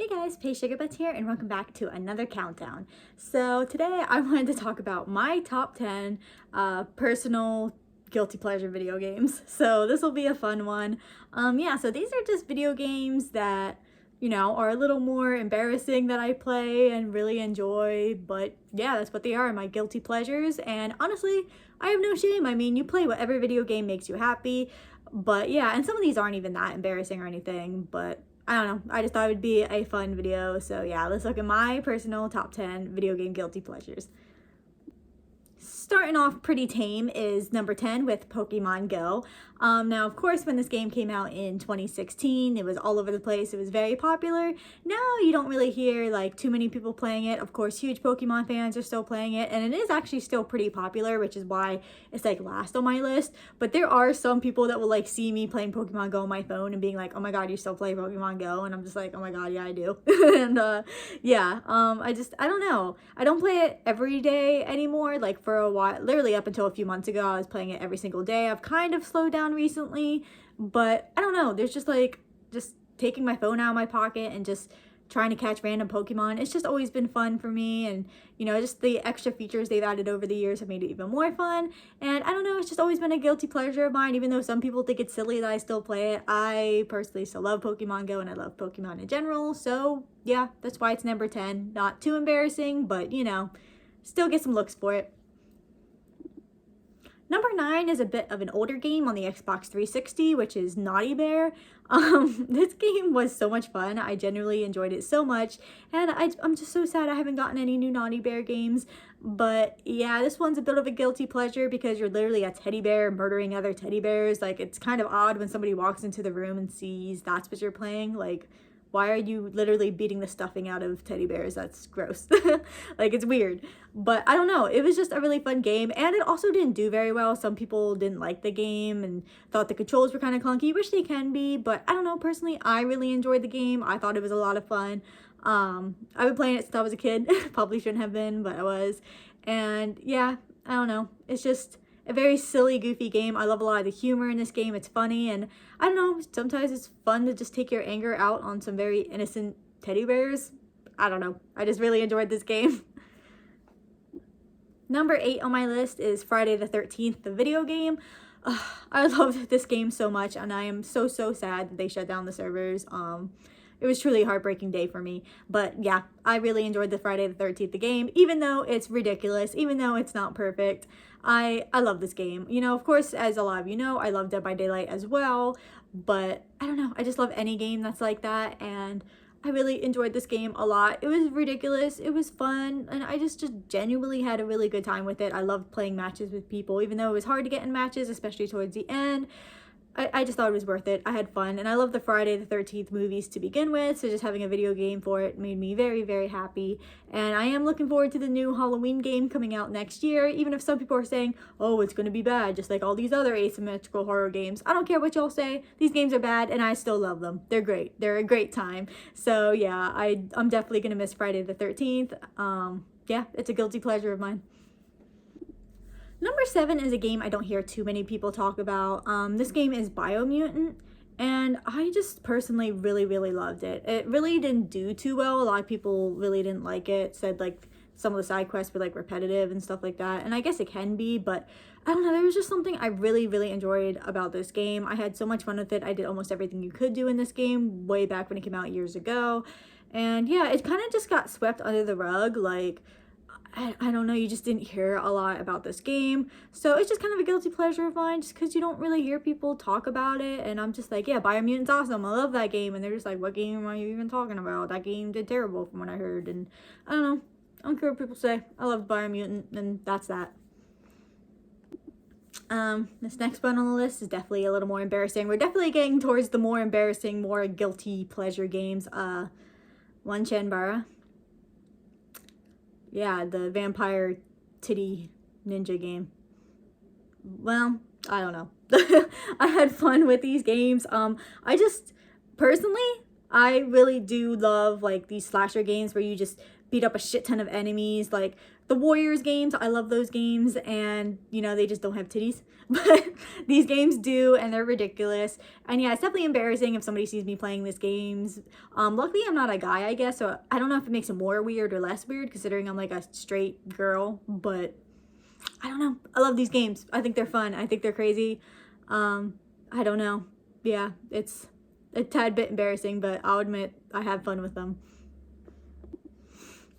Hey guys, Paigesugarbutts here and welcome back to another countdown. So today I wanted to talk about my top 10 personal guilty pleasure video games. So this will be a fun one. So these are just video games that, are a little more embarrassing that I play and really enjoy. But yeah, that's what they are, my guilty pleasures. And honestly, I have no shame. I mean, you play whatever video game makes you happy. But yeah, and some of these aren't even that embarrassing or anything, but I don't know. I just thought it would be a fun video. So yeah, let's look at my personal top 10 video game guilty pleasures. Starting off pretty tame is number 10 with Pokemon Go. Now, of course, when this game came out in 2016, it was all over the place. It was very popular. Now you don't really hear like too many people playing it. Of course, huge Pokemon fans are still playing it, and it is actually still pretty popular, which is why it's like last on my list. But there are some people that will like see me playing Pokemon Go on my phone and being like, "Oh my God, you still play Pokemon Go?" And I'm just like, "Oh my God, yeah, I do." And I don't know. I don't play it every day anymore. Like for a while, literally up until a few months ago, I was playing it every single day. I've kind of slowed down recently, but I don't know. There's just taking my phone out of my pocket and just trying to catch random Pokemon. It's just always been fun for me, and just the extra features they've added over the years have made it even more fun. And I don't know, it's just always been a guilty pleasure of mine, even though some people think it's silly that I still play it. I personally still love Pokemon Go, and I love Pokemon in general. So yeah, that's why it's number 10. Not too embarrassing, but still get some looks for it. Number 9 is a bit of an older game on the Xbox 360, which is Naughty Bear. This game was so much fun. I genuinely enjoyed it so much, and I'm just so sad I haven't gotten any new Naughty Bear games. But yeah, this one's a bit of a guilty pleasure because you're literally a teddy bear murdering other teddy bears. Like, it's kind of odd when somebody walks into the room and sees that's what you're playing. Like, why are you literally beating the stuffing out of teddy bears? That's gross. Like, it's weird. But I don't know. It was just a really fun game. And it also didn't do very well. Some people didn't like the game and thought the controls were kind of clunky, which they can be. But I don't know. Personally, I really enjoyed the game. I thought it was a lot of fun. I've been playing it since I was a kid. Probably shouldn't have been, but I was. And yeah, I don't know. It's just a very silly, goofy game. I love a lot of the humor in this game. It's funny, and I don't know, sometimes it's fun to just take your anger out on some very innocent teddy bears. I don't know. I just really enjoyed this game. Number 8 on my list is Friday the 13th, the video game. I loved this game so much, and I am so sad that they shut down the servers. It was truly a heartbreaking day for me. But yeah, I really enjoyed the Friday the 13th the game, even though it's ridiculous, even though it's not perfect. I love this game. Of course, as a lot of you know, I love Dead by Daylight as well. But I don't know, I just love any game that's like that, and I really enjoyed this game a lot. It was ridiculous, it was fun, and I just genuinely had a really good time with it. I loved playing matches with people, even though it was hard to get in matches, especially towards the end. I just thought it was worth it. I had fun, and I love the Friday the 13th movies to begin with, so just having a video game for it made me very happy. And I am looking forward to the new Halloween game coming out next year, even if some people are saying, oh, it's going to be bad, just like all these other asymmetrical horror games. I don't care what y'all say. These games are bad, and I still love them. They're great. They're a great time. So yeah, I'm definitely going to miss Friday the 13th. Yeah, it's a guilty pleasure of mine. Number 7 is a game I don't hear too many people talk about. This game is Biomutant, and I just personally really loved it. It really didn't do too well. A lot of people really didn't like it, said like some of the side quests were like repetitive and stuff like that, and I guess it can be, but I don't know, there was just something I really enjoyed about this game. I had so much fun with it. I did almost everything you could do in this game way back when it came out years ago, and yeah, it kind of just got swept under the rug. Like, I don't know, you just didn't hear a lot about this game, so it's just kind of a guilty pleasure of mine, just because you don't really hear people talk about it, and I'm just like, yeah, Biomutant's awesome, I love that game, and they're just like, what game are you even talking about? That game did terrible from what I heard, and I don't know, I don't care what people say. I love Biomutant, and that's that. This next one on the list is definitely a little more embarrassing. We're definitely getting towards the more embarrassing, more guilty pleasure games. One Chanbara. Yeah, the vampire titty ninja game. Well, I don't know. I had fun with these games. Personally, I really do love like these slasher games where you just beat up a shit ton of enemies. Like the Warriors games, I love those games, and you know, they just don't have titties. But these games do, and they're ridiculous. And yeah, it's definitely embarrassing if somebody sees me playing these games. Luckily I'm not a guy, I guess, so I don't know if it makes it more weird or less weird considering I'm like a straight girl, but I don't know. I love these games. I think they're fun. I think they're crazy. I don't know. Yeah, it's a tad bit embarrassing, but I'll admit I have fun with them.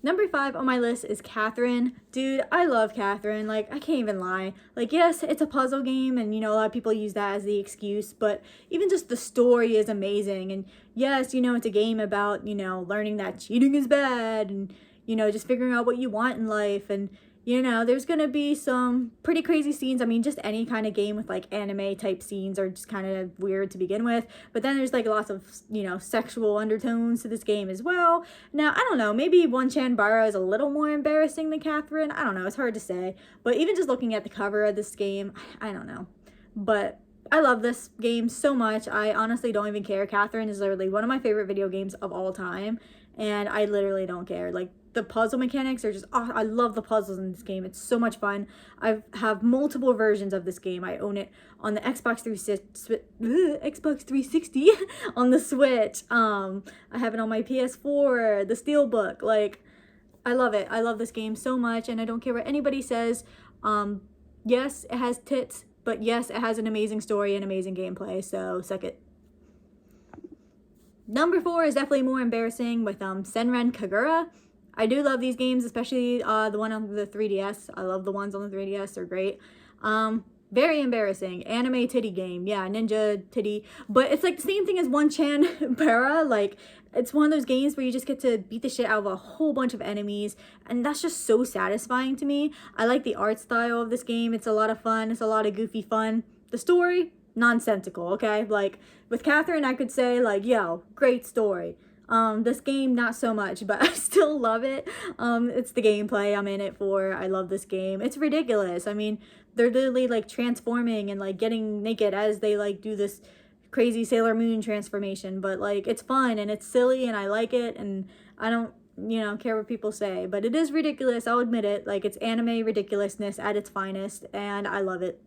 Number 5 on my list is Catherine. Dude, I love Catherine. Like, I can't even lie. Like, yes, it's a puzzle game, and, you know, a lot of people use that as the excuse, but even just the story is amazing. And, yes, you know, it's a game about, you know, learning that cheating is bad, and, you know, just figuring out what you want in life, and, you know, there's gonna be some pretty crazy scenes. I mean, just any kind of game with, like, anime type scenes are just kind of weird to begin with. But then there's, like, lots of, you know, sexual undertones to this game as well. Now, I don't know. Maybe One-chan is a little more embarrassing than Catherine. I don't know. It's hard to say. But even just looking at the cover of this game, I don't know. But I love this game so much. I honestly don't even care. Catherine is literally one of my favorite video games of all time. And I literally don't care. Like, the puzzle mechanics are just, oh, I love the puzzles in this game. It's so much fun. I have multiple versions of this game. I own it on the Xbox 360 on the Switch. I have it on my PS4, the Steelbook. Like, I love it. I love this game so much, and I don't care what anybody says. Yes, it has tits, but yes, it has an amazing story and amazing gameplay, so suck it. Number 4 is definitely more embarrassing with Senran Kagura. I do love these games, especially the one on the 3DS. I love the ones on the 3DS. They're great. Very embarrassing. Anime titty game. Yeah, ninja titty. But it's like the same thing as One-chan. Like, it's one of those games where you just get to beat the shit out of a whole bunch of enemies. And that's just so satisfying to me. I like the art style of this game. It's a lot of fun. It's a lot of goofy fun. The story, nonsensical, okay? Like, with Catherine, I could say, like, yo, great story. This game, not so much, but I still love it. It's the gameplay I'm in it for. I love this game. It's ridiculous. I mean, they're literally, like, transforming and, like, getting naked as they, like, do this crazy Sailor Moon transformation. But, like, it's fun and it's silly and I like it, and I don't, you know, care what people say. But it is ridiculous, I'll admit it. Like, it's anime ridiculousness at its finest, and I love it.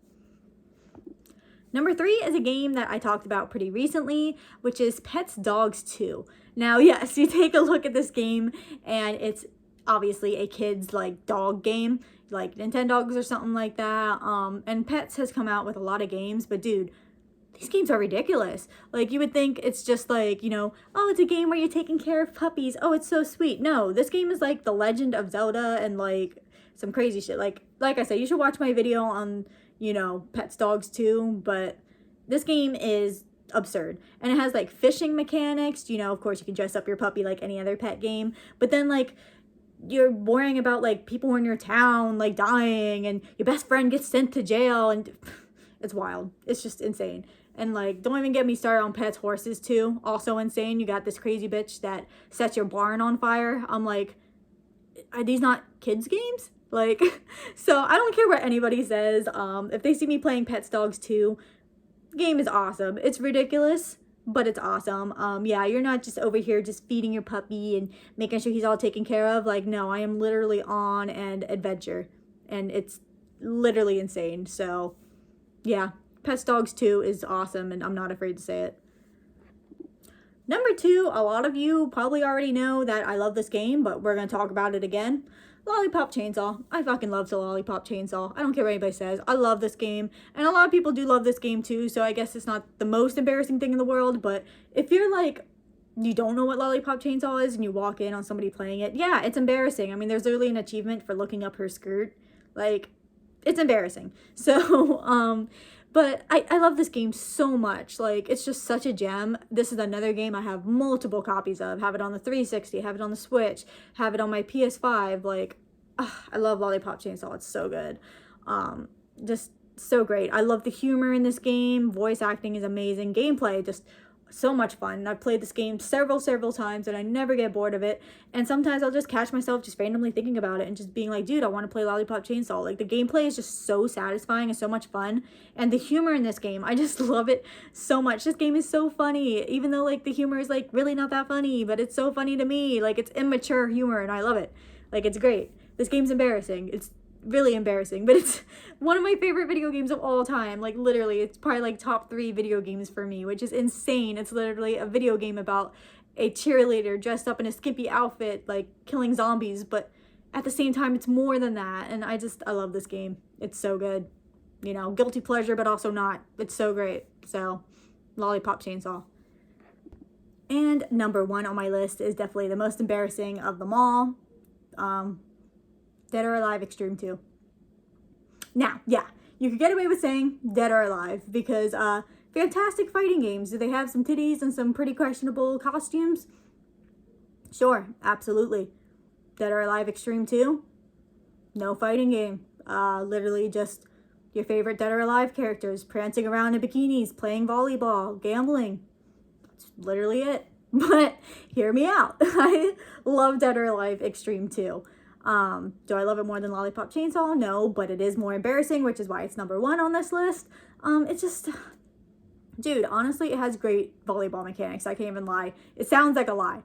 Number 3 is a game that I talked about pretty recently, which is Pets Dogs 2. Now, yes, you take a look at this game, and it's obviously a kid's, like, dog game, like Nintendogs or something like that. And Pets has come out with a lot of games, but dude, these games are ridiculous. Like, you would think it's just like, you know, oh, it's a game where you're taking care of puppies. Oh, it's so sweet. No, this game is like The Legend of Zelda and, like, some crazy shit. Like I said, you should watch my video on, you know, Pets Dogs 2, but this game is absurd. And it has, like, fishing mechanics. You know, of course, you can dress up your puppy like any other pet game. But then, like, you're worrying about, like, people in your town, like, dying, and your best friend gets sent to jail, and it's wild. It's just insane. And, like, don't even get me started on Pets Horses, too. Also insane. You got this crazy bitch that sets your barn on fire. I'm like, are these not kids' games? Like, so I don't care what anybody says. If they see me playing Pets Dogs 2, the game is awesome. It's ridiculous, but it's awesome. Yeah, you're not just over here just feeding your puppy and making sure he's all taken care of. Like, no, I am literally on an adventure, and it's literally insane. So, yeah, Pets Dogs 2 is awesome, and I'm not afraid to say it. Number 2, a lot of you probably already know that I love this game, but we're going to talk about it again. Lollipop Chainsaw. I fucking love the Lollipop Chainsaw. I don't care what anybody says. I love this game. And a lot of people do love this game too, so I guess it's not the most embarrassing thing in the world, but if you're like, you don't know what Lollipop Chainsaw is and you walk in on somebody playing it, yeah, it's embarrassing. I mean, there's literally an achievement for looking up her skirt. Like, it's embarrassing. So, but I love this game so much. Like, it's just such a gem. This is another game I have multiple copies of. Have it on the 360, have it on the Switch, have it on my PS5. Like, I love Lollipop Chainsaw. It's so good. Just so great. I love the humor in this game. Voice acting is amazing. Gameplay, just So much fun. I've played this game several times and I never get bored of it. And sometimes I'll just catch myself just randomly thinking about it and just being like, dude, I want to play Lollipop Chainsaw. Like, the gameplay is just so satisfying and so much fun. And the humor in this game, I just love it so much. This game is so funny, even though like the humor is like really not that funny, but it's so funny to me. Like, it's immature humor and I love it. Like, it's great. This game's embarrassing. It's really embarrassing, but it's one of my favorite video games of all time. Like, literally, it's probably like top 3 video games for me, which is insane. It's literally a video game about a cheerleader dressed up in a skimpy outfit, like killing zombies, but at the same time it's more than that. And I love this game. It's so good. You know, guilty pleasure, but also not. It's so great. So, Lollipop Chainsaw. And number 1 on my list is definitely the most embarrassing of them all. Dead or Alive Extreme 2. Now, yeah, you could get away with saying Dead or Alive because fantastic fighting games. Do they have some titties and some pretty questionable costumes? Sure, absolutely. Dead or Alive Extreme 2? No fighting game. Literally just your favorite Dead or Alive characters prancing around in bikinis, playing volleyball, gambling. That's literally it. But hear me out. I love Dead or Alive Extreme 2. Do I love it more than Lollipop Chainsaw? No, but it is more embarrassing, which is why it's number 1 on this list. It's just, dude, honestly, it has great volleyball mechanics. I can't even lie. It sounds like a lie.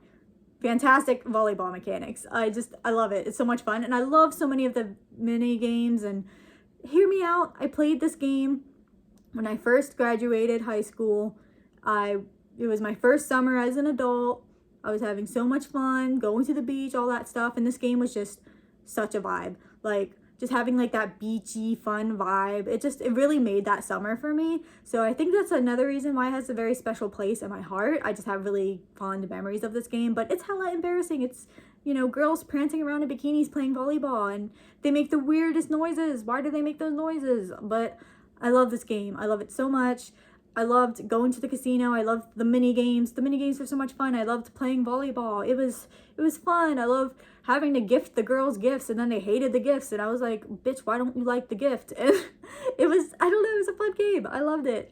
Fantastic volleyball mechanics. I love it. It's so much fun. And I love so many of the mini games. And hear me out. I played this game when I first graduated high school. It was my first summer as an adult. I was having so much fun, going to the beach, all that stuff. And this game was just such a vibe. Like, just having like that beachy, fun vibe. It really made that summer for me. So I think that's another reason why it has a very special place in my heart. I just have really fond memories of this game. But it's hella embarrassing. It's, you know, girls prancing around in bikinis playing volleyball. And they make the weirdest noises. Why do they make those noises? But I love this game. I love it so much. I loved going to the casino. I loved the mini games. The mini games were so much fun. I loved playing volleyball. It was fun. I loved having to gift the girls gifts, and then they hated the gifts, and I was like, bitch, why don't you like the gift? And it was, I don't know, it was a fun game. I loved it.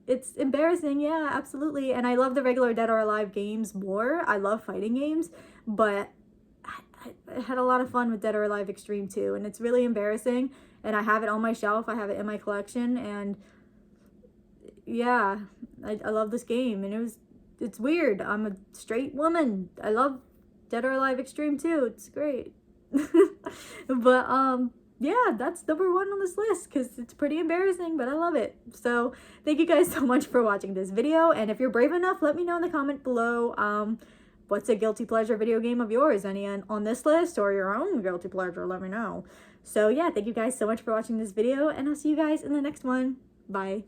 It's embarrassing, yeah, absolutely. And I love the regular Dead or Alive games more. I love fighting games, but I had a lot of fun with Dead or Alive Extreme 2, and it's really embarrassing. And I have it on my shelf. I have it in my collection, and yeah, I love this game, and it's weird. I'm a straight woman. I love Dead or Alive Extreme 2. It's great. But yeah, that's number 1 on this list because it's pretty embarrassing, but I love it. So thank you guys so much for watching this video, and if you're brave enough, let me know in the comment below what's a guilty pleasure video game of yours, any on this list or your own guilty pleasure. Let me know. So yeah, thank you guys so much for watching this video, and I'll see you guys in the next one. Bye.